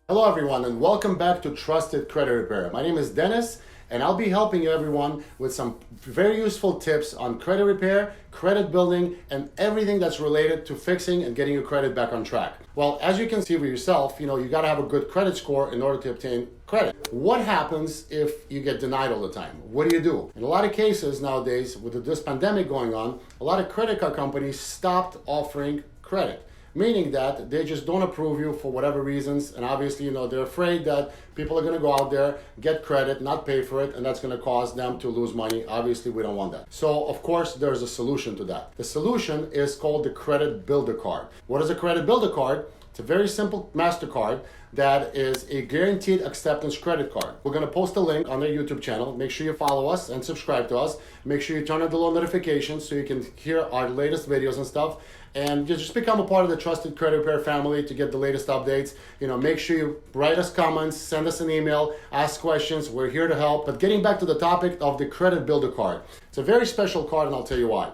Hello everyone and welcome back to Trusted Credit Repair. My name is Dennis and I'll be helping you everyone with some very useful tips on credit repair, credit building, and everything that's related to fixing and getting your credit back on track. Well, as you can see for yourself, you gotta have a good credit score in order to obtain credit. What happens if you get denied all the time? What do you do? In a lot of cases nowadays, with this pandemic going on, a lot of credit card companies stopped offering credit. Meaning that they just don't approve you for whatever reasons, and obviously, they're afraid that people are going to go out there, get credit, not pay for it, and that's going to cause them to lose money. Obviously, we don't want that. So, of course, there's a solution to that. The solution is called the Credit Builder Card. What is a Credit Builder Card? It's a very simple MasterCard that is a guaranteed acceptance credit card. We're going to post a link on their YouTube channel. Make sure you follow us and subscribe to us. Make sure you turn on the little notifications so you can hear our latest videos and stuff. And just become a part of the Trusted Credit Repair family to get the latest updates. Make sure you write us comments, send us an email, ask questions. We're here to help. But getting back to the topic of the Credit Builder Card. It's a very special card and I'll tell you why.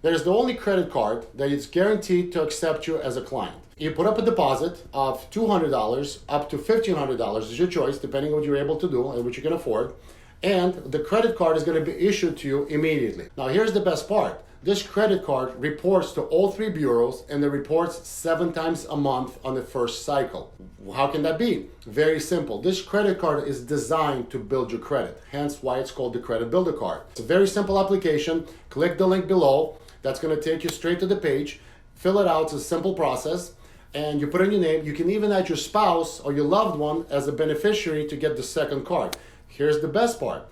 There's the only credit card that is guaranteed to accept you as a client. You put up a deposit of $200 up to $1,500 is your choice, depending on what you're able to do and what you can afford. And the credit card is going to be issued to you immediately. Now here's the best part. This credit card reports to all three bureaus and it reports 7 times a month on the first cycle. How can that be? Very simple. This credit card is designed to build your credit, hence why it's called the Credit Builder Card. It's a very simple application. Click the link below. That's going to take you straight to the page. Fill it out. It's a simple process. And you put in your name. You can even add your spouse or your loved one as a beneficiary to get the second card. Here's the best part.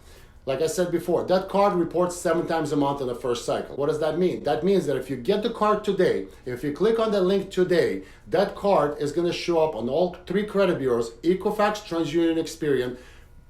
Like I said before, that card reports 7 times a month in the first cycle. What does that mean? That means that if you get the card today, if you click on the link today, that card is going to show up on all 3 credit bureaus, Equifax, TransUnion, Experian,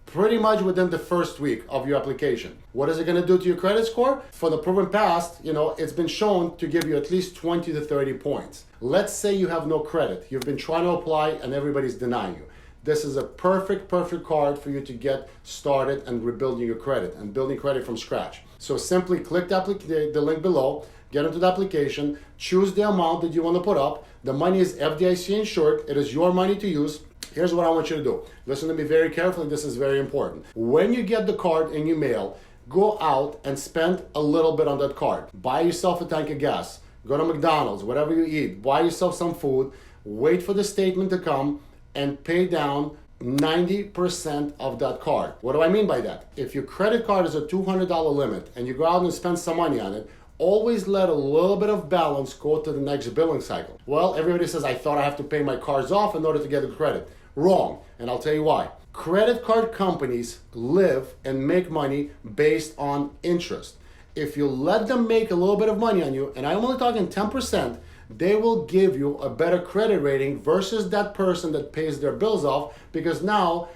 pretty much within the first week of your application. What is it going to do to your credit score? For the proven past, it's been shown to give you at least 20 to 30 points. Let's say you have no credit. You've been trying to apply and everybody's denying you. This is a perfect card for you to get started and rebuilding your credit and building credit from scratch. So simply click the link below, get into the application, choose the amount that you want to put up. The money is FDIC insured. It is your money to use. Here's what I want you to do. Listen to me very carefully. This is very important. When you get the card in your mail, go out and spend a little bit on that card. Buy yourself a tank of gas. Go to McDonald's, whatever you eat. Buy yourself some food. Wait for the statement to come and pay down 90% of that card. What do I mean by that? If your credit card is a $200 limit and you go out and spend some money on it, always let a little bit of balance go to the next billing cycle. Well, everybody says, I thought I have to pay my cards off in order to get the credit. Wrong, and I'll tell you why. Credit card companies live and make money based on interest. If you let them make a little bit of money on you, and I'm only talking 10%, they will give you a better credit rating versus that person that pays their bills off, because now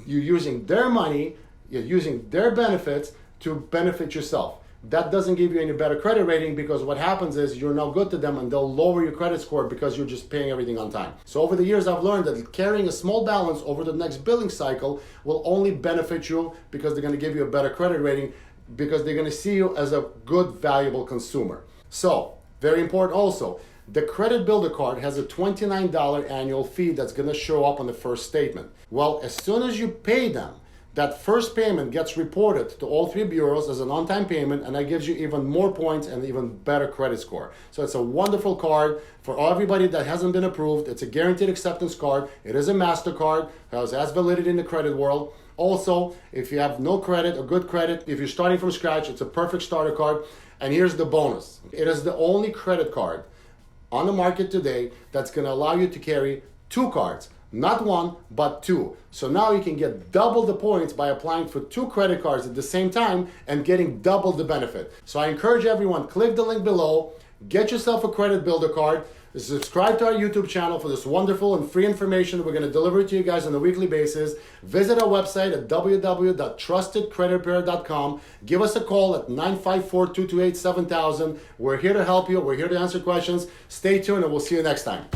you're using their money, you're using their benefits to benefit yourself. That doesn't give you any better credit rating, because what happens is you're no good to them and they'll lower your credit score because you're just paying everything on time. So over the years, I've learned that carrying a small balance over the next billing cycle will only benefit you, because they're going to give you a better credit rating, because they're going to see you as a good, valuable consumer. So, very important also, the Credit Builder Card has a $29 annual fee that's going to show up on the first statement. Well, as soon as you pay them, that first payment gets reported to all 3 bureaus as an on-time payment, and that gives you even more points and even better credit score. So it's a wonderful card for everybody that hasn't been approved. It's a guaranteed acceptance card. It is a MasterCard, has validity in the credit world. Also, if you have no credit or good credit, if you're starting from scratch, it's a perfect starter card. And here's the bonus. It is the only credit card on the market today that's going to allow you to carry 2 cards. Not 1, but 2. So now you can get double the points by applying for 2 credit cards at the same time and getting double the benefit. So I encourage everyone, click the link below, get yourself a Credit Builder Card, subscribe to our YouTube channel for this wonderful and free information that we're going to deliver to you guys on a weekly basis. Visit our website at www.trustedcreditrepair.com. Give us a call at 954-228-7000. We're here to help you. We're here to answer questions. Stay tuned and we'll see you next time.